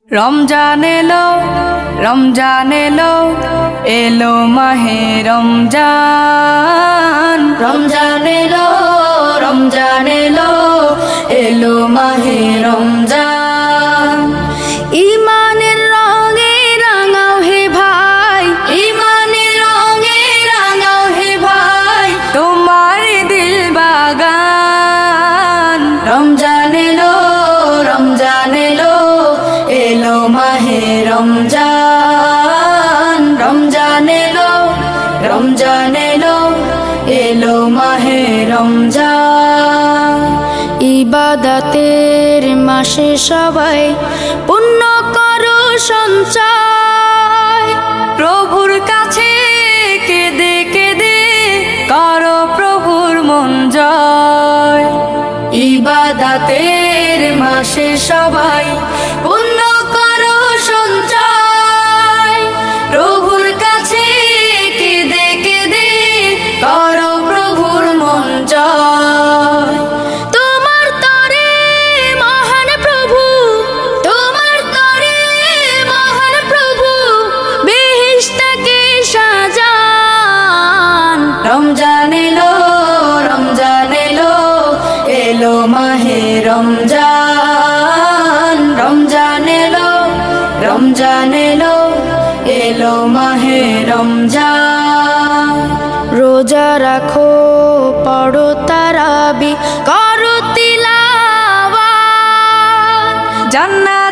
রমজান এলো, রমজান এলো, এলো মাহে রমজান। রমজান এলো, রমজান এলো, এলো মাহে রমজান। ঈমানের রঙে রাঙাও হে ভাই, ঈমানের রঙে রাঙাও হে ভাই, তোমার দিল বাগান। রমজান এলো, রমজান এলো, এলো মাহে রমজান। রমজান এলো, রমজান এলো, এলো মাহে রমজান। ইবাদতের মাসে সবাই পুণ্য করো সঞ্চয়, প্রভুর কাছে কেঁদে কেঁদে করো প্রভুর মন জয়। ইবাদতের মাসে সবাই পুণ্য করো সঞ্চয়, প্রভুর কাছে কেঁদে কেঁদে করো প্রভুর মন জয়। তোমার তরে মহান প্রভু, তোমার তরে মহান প্রভু বেহেশতকে সাজান। রমজান এলো, রমজান এলো, এলো মাহে রমজান। রমজান এলো, রমজান এলো, এলো মাহে রমজান। রোজা রাখো, পড়ো তারাবি, করো তিলাওয়াত, জান্নাত